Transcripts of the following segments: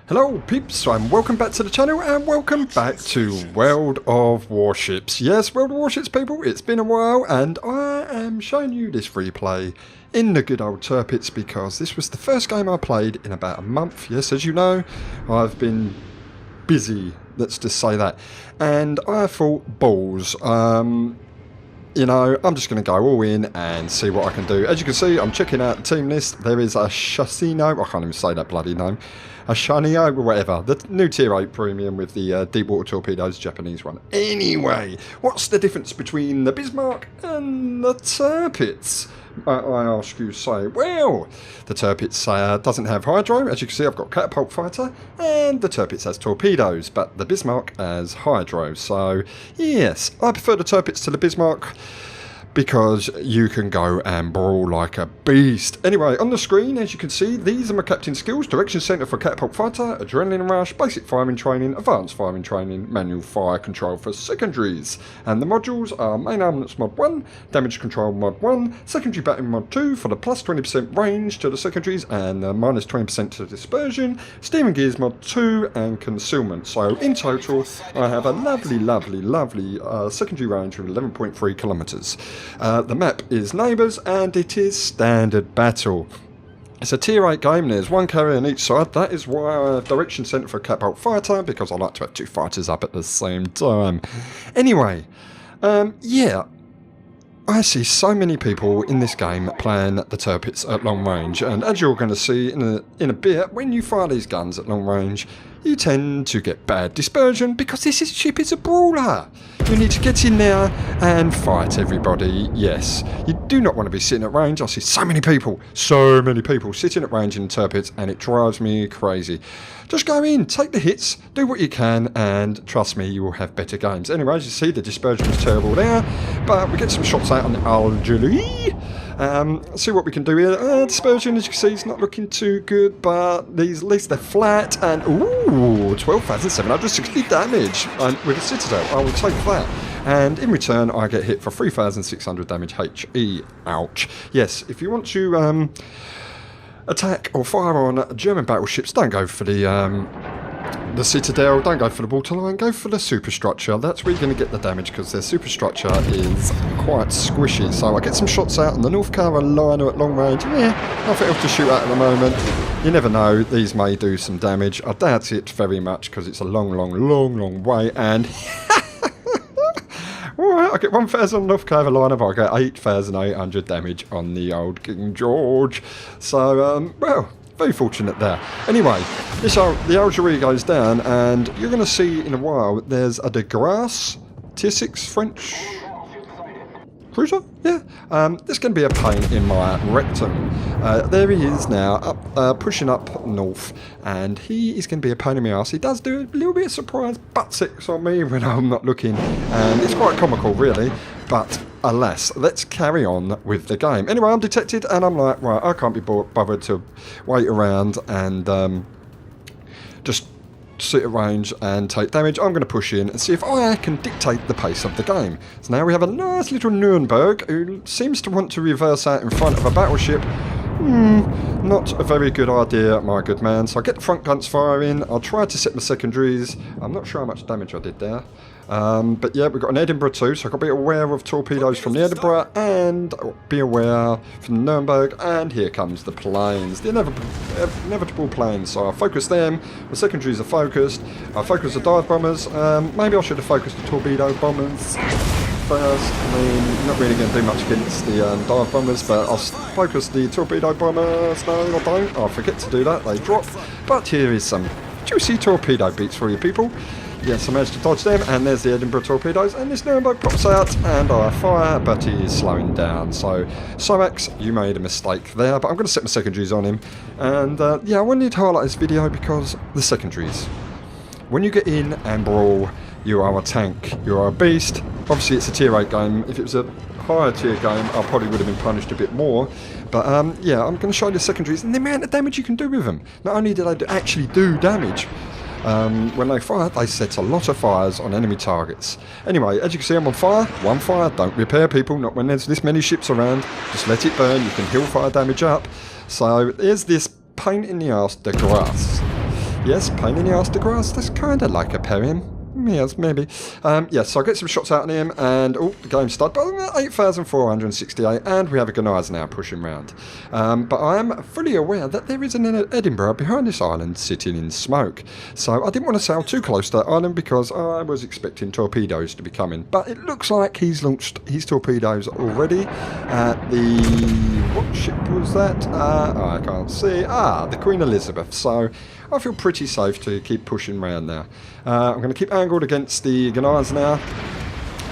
Hello peeps, and welcome back to the channel and welcome back to World of Warships. Yes, World of Warships people, it's been a while and I am showing you this replay in the good old Tirpitz because this was the first game I played in about a month. Yes, as you know, I've been busy, let's just say that. And I thought, balls, you know, I'm just going to go all in and see what I can do. As you can see, I'm checking out the team list. There is a Shasino, I can't even say that bloody name. A Shanio, or whatever. The new Tier 8 Premium with the deep water torpedoes, Japanese one. Anyway, what's the difference between the Bismarck and the Tirpitz? I ask you so. Well, the Tirpitz doesn't have hydro. As you can see, I've got catapult fighter, and the Tirpitz has torpedoes, but the Bismarck has hydro. So, yes, I prefer the Tirpitz to the Bismarck because you can go and brawl like a beast. Anyway, on the screen, as you can see, these are my captain skills. Direction Centre for Catapult Fighter, Adrenaline Rush, Basic Firing Training, Advanced Firing Training, Manual Fire Control for Secondaries. And the modules are Main Armaments Mod 1, Damage Control Mod 1, Secondary Batting Mod 2 for the plus 20% range to the secondaries and minus 20% to dispersion, Steering Gears Mod 2 and Concealment. So in total, I have a lovely secondary range of 11.3 kilometres. The map is Neighbours and it is Standard Battle. It's a Tier 8 game, there's one carrier on each side. That is why I have Direction Centre for Catapult Fighter, because I like to have two fighters up at the same time. Anyway, yeah, I see so many people in this game playing the Tirpitz at long range, and as you're going to see in a bit, when you fire these guns at long range, you tend to get bad dispersion because this ship is a brawler. You need to get in there and fight everybody. Yes, you do not want to be sitting at range. I see so many people sitting at range in Tirpitz, and it drives me crazy. Just go in, take the hits, do what you can, and trust me, you will have better games. Anyway, as you see, the dispersion is terrible there, but we get some shots out on the Algerie. See what we can do here. Dispersion, as you can see, is not looking too good, but these, at least they're flat, and ooh, 12,760 damage with a Citadel. I will take that. And in return, I get hit for 3,600 damage HE. Ouch. Yes, if you want to attack or fire on German battleships, don't go for the Citadel, don't go for the waterline, go for the superstructure. That's where you're going to get the damage because their superstructure is quite squishy. So I get some shots out on the North Carolina at long range. Yeah, nothing else to shoot at the moment. You never know, these may do some damage. I doubt it very much because it's a long way, and alright, I get 1,000 on North Carolina, but I get 8,800 damage on the old King George. So, well, very fortunate there. Anyway, the Algerie goes down, and you're going to see in a while there's a De Grasse Tier 6 French cruiser. Yeah, this is going to be a pain in my rectum. There he is now, up, pushing up north, and he is going to be a pain in my ass. He does do a little bit of surprise butt sex on me when I'm not looking, and it's quite comical, really. But alas, let's carry on with the game. Anyway, I'm detected, and I'm like, right, I can't be bothered to wait around and just sit at range and take damage. I'm going to push in and see if I can dictate the pace of the game. So now we have a nice little Nuremberg who seems to want to reverse out in front of a battleship. Not a very good idea, my good man. So I get the front guns firing. I'll try to set my secondaries. I'm not sure how much damage I did there. But yeah, we've got an Edinburgh too, so I've got to be aware of torpedoes from the Edinburgh and be aware from the Nuremberg, and here comes the planes, the inevitable planes. So I focus them, the secondaries are focused, I focus the dive bombers. Maybe I should have focused the torpedo bombers first. I mean, not really going to do much against the dive bombers, but I'll focus the torpedo bombers. No, I don't. I forget to do that, they drop. But here is some juicy torpedo beats for you people. Yes, I managed to dodge them, and there's the Edinburgh torpedoes, and this Nuremberg pops out, and I fire, but he is slowing down. So, Soaxx, you made a mistake there, but I'm going to set my secondaries on him. And, yeah, I wanted to highlight this video because the secondaries. When you get in and brawl, you are a tank, you are a beast. Obviously, it's a Tier 8 game. If it was a higher tier game, I probably would have been punished a bit more. But, yeah, I'm going to show you the secondaries and the amount of damage you can do with them. Not only do they actually do damage, when they fire, they set a lot of fires on enemy targets. Anyway, as you can see, I'm on fire. One fire, don't repair people, not when there's this many ships around. Just let it burn, you can heal fire damage up. So, here's this pain in the arse, De Grasse. Yes, pain in the arse to grass. That's kind of like a poem. Yes, maybe. Yes, so I get some shots out on him, and the game started. But 8,468, and we have a Gunai's now pushing round. But I am fully aware that there is an Edinburgh behind this island sitting in smoke. So I didn't want to sail too close to that island because I was expecting torpedoes to be coming. But it looks like he's launched his torpedoes already at the... what ship was that? I can't see. The Queen Elizabeth. So I feel pretty safe to keep pushing around now. I'm going to keep angled against the Gunai's now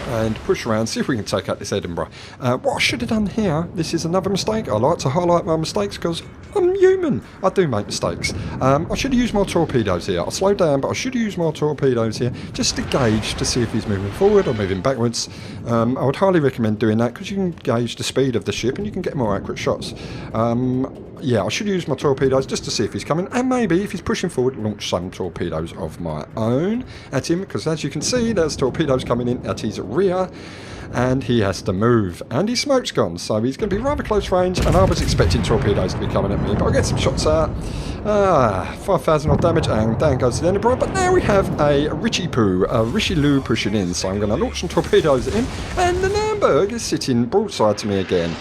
and push around, see if we can take out this Edinburgh. What I should have done here, this is another mistake. I like to highlight my mistakes because I'm human. I do make mistakes. I should have used more torpedoes here. I slowed down, but I should have used more torpedoes here just to gauge to see if he's moving forward or moving backwards. I would highly recommend doing that because you can gauge the speed of the ship and you can get more accurate shots. Yeah, I should use my torpedoes just to see if he's coming, and maybe if he's pushing forward, launch some torpedoes of my own at him, because as you can see, there's torpedoes coming in at his rear, and he has to move, and his smoke's gone, so he's going to be rather close range, and I was expecting torpedoes to be coming at me, but I'll get some shots out. 5,000 odd damage, and down goes the Edinburgh, but now we have a Richelieu pushing in, so I'm going to launch some torpedoes at him, and the Nürnberg is sitting broadside to me again.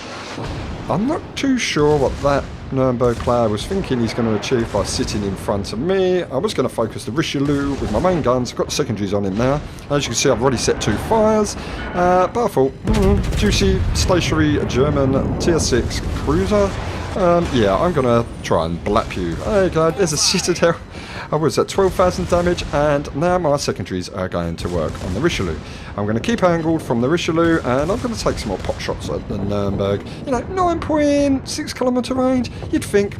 I'm not too sure what that Nürnberg player was thinking he's going to achieve by sitting in front of me. I was going to focus the Richelieu with my main guns. I've got the secondaries on him now. As you can see, I've already set 2 fires. But I thought, juicy, stationary German Tier 6 cruiser. Yeah, I'm going to try and blap you. There you go, there's a Citadel. I was at 12,000 damage, and now my secondaries are going to work on the Richelieu. I'm going to keep angled from the Richelieu, and I'm going to take some more pot shots at the Nürnberg. You know, 9.6 kilometre range. You'd think,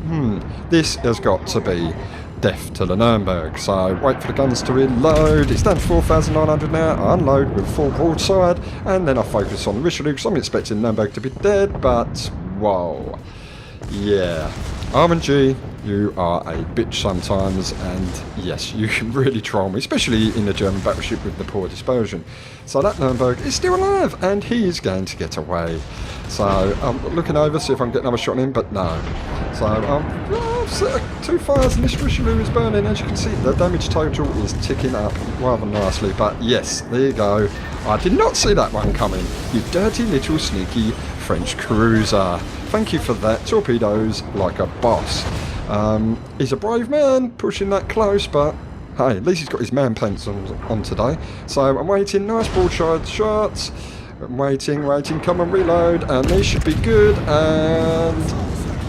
this has got to be death to the Nürnberg. So wait for the guns to reload. It's down to 4,900 now. I unload with full broadside, and then I focus on the Richelieu because I'm expecting Nürnberg to be dead, but whoa. Yeah. RNG, you are a bitch sometimes, and yes, you can really troll me, especially in the German battleship with the poor dispersion. So that Nürnberg is still alive, and he is going to get away. So I'm looking over, see if I can get another shot on him, but no. So I've set 2 fires, and this Richelieu is burning. As you can see, the damage total is ticking up rather nicely, but yes, there you go. I did not see that one coming, you dirty little sneaky French cruiser. Thank you for that. Torpedoes like a boss. He's a brave man pushing that close, but hey, at least he's got his man pants on today. So I'm waiting. Nice broadside shots. I'm waiting. Come on, reload. And these should be good. And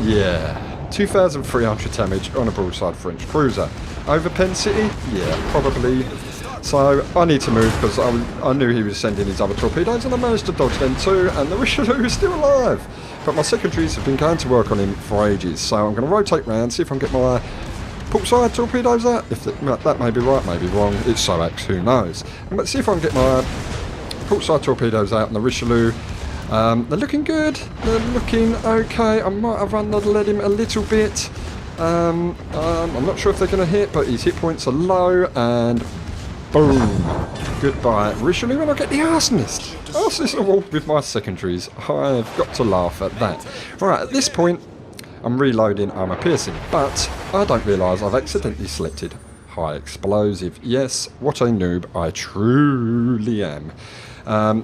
yeah, 2,300 damage on a broadside French cruiser. Over Penn City? Yeah, probably. So I need to move because I knew he was sending his other torpedoes, and I managed to dodge them too, and the Richelieu is still alive. But my secondaries have been going to work on him for ages, so I'm going to rotate round, see if I can get my portside torpedoes out. If that may be right, may be wrong. It's Soaxx, who knows. But see if I can get my portside torpedoes out on the Richelieu. They're looking good. They're looking okay. I might have underled him a little bit. I'm not sure if they're going to hit, but his hit points are low, and boom. Goodbye, Richelieu, and I get the arsonist. Arsonist award with my secondaries. I've got to laugh at that. Right, at this point, I'm reloading armour piercing, but I don't realise I've accidentally selected high explosive. Yes, what a noob I truly am.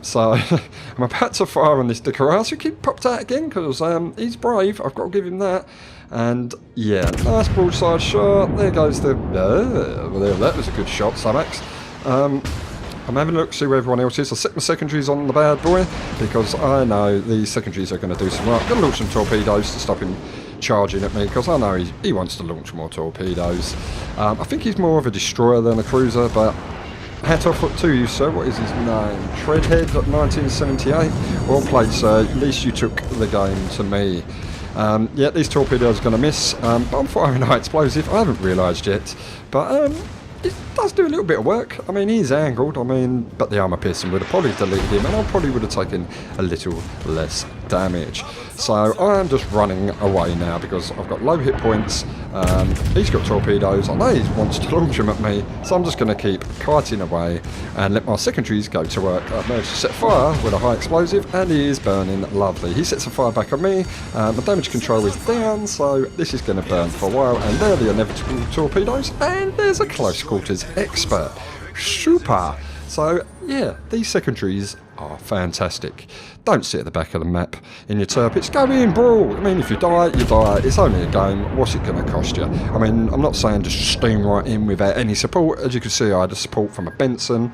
So I'm about to fire on this De Carras, who keep popped out again because he's brave. I've got to give him that. And yeah, nice broadside shot. There goes the. That was a good shot, Soaxx. I'm having a look, see where everyone else is. I set my secondaries on the bad boy because I know these secondaries are going to do some work. I'm going to launch some torpedoes to stop him charging at me because I know he wants to launch more torpedoes. I think he's more of a destroyer than a cruiser, but hat off to you, sir. What is his name? Treadhead, 1978. Well played, sir. At least you took the game to me. Yeah, these torpedoes are going to miss, but I'm firing high explosive. I haven't realised yet, but it does do a little bit of work. I mean, he's angled, but the armour piercing would have probably deleted him, and I probably would have taken a little less damage. So I am just running away now because I've got low hit points. He's got torpedoes. I know he wants to launch them at me, so I'm just going to keep kiting away and let my secondaries go to work. I've managed to set fire with a high explosive, and he is burning lovely. He sets a fire back on me. My damage control is down, so this is going to burn for a while. And there are the inevitable torpedoes, and there's a close quarters expert. Super. So yeah, these secondaries are fantastic. Don't sit at the back of the map in your Tirpitz. Go in, brawl. I mean, if you die, you die. It's only a game. What's it going to cost you? I mean, I'm not saying just steam right in without any support. As you can see, I had a support from a Benson.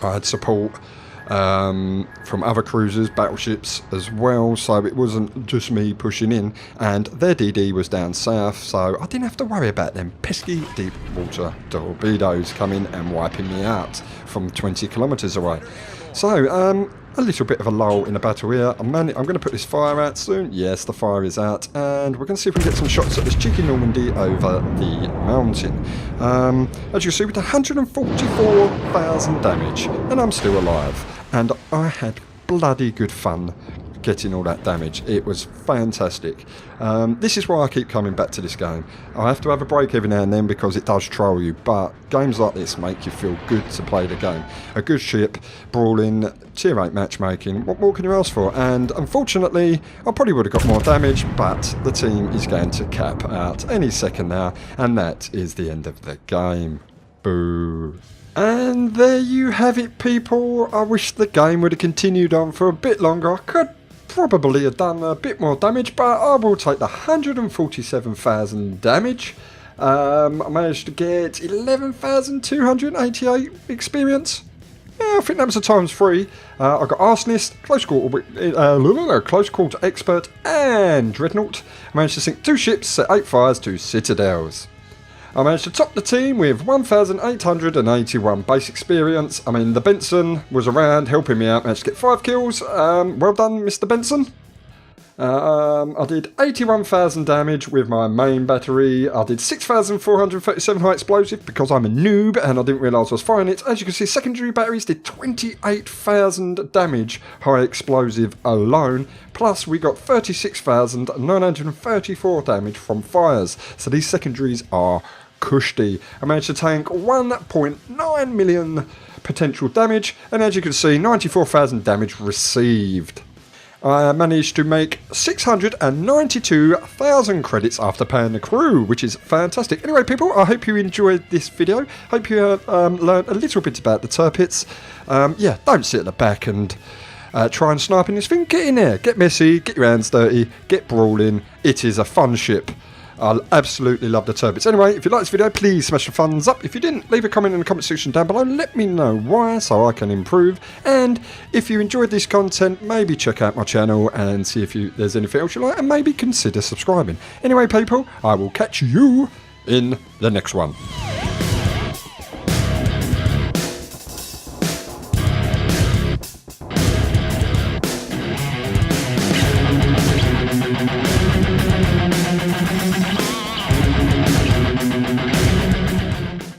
I had support from other cruisers, battleships as well, so it wasn't just me pushing in, and their DD was down south, so I didn't have to worry about them pesky deep water torpedoes coming and wiping me out from 20 kilometres away. So a little bit of a lull in the battle here. I'm going to put this fire out soon. Yes, the fire is out, and we're going to see if we can get some shots at this cheeky Normandy over the mountain. As you can see, with 144,000 damage, and I'm still alive. And I had bloody good fun getting all that damage. It was fantastic. This is why I keep coming back to this game. I have to have a break every now and then because it does troll you, but games like this make you feel good to play the game. A good ship, brawling, tier 8 matchmaking, what more can you ask for? And unfortunately, I probably would have got more damage, but the team is going to cap out any second now, and that is the end of the game. Boo. And there you have it, people. I wish the game would have continued on for a bit longer. I could probably have done a bit more damage, but I will take the 147,000 damage. I managed to get 11,288 experience. Yeah, I think that was a times 3. I got Arsonist, Close Quarter Expert, and Dreadnought. I managed to sink 2 ships, set 8 fires to citadels. I managed to top the team with 1,881 base experience. I mean, the Benson was around helping me out. Managed to get 5 kills. Well done, Mr. Benson. I did 81,000 damage with my main battery. I did 6,437 high explosive because I'm a noob and I didn't realise I was firing it. As you can see, secondary batteries did 28,000 damage high explosive alone. Plus, we got 36,934 damage from fires. So these secondaries are cushy. I managed to tank 1.9 million potential damage, and as you can see, 94,000 damage received. I managed to make 692,000 credits after paying the crew, which is fantastic. Anyway, people, I hope you enjoyed this video. Hope you learned a little bit about the Tirpitz. Yeah, don't sit at the back and try and snipe in this thing. Get in there, get messy, get your hands dirty, get brawling. It is a fun ship. I absolutely love the Tirpitz. Anyway, if you liked this video, please smash the thumbs up. If you didn't, leave a comment in the comment section down below. Let me know why, so I can improve. And if you enjoyed this content, maybe check out my channel and see if there's anything else you like, and maybe consider subscribing. Anyway, people, I will catch you in the next one.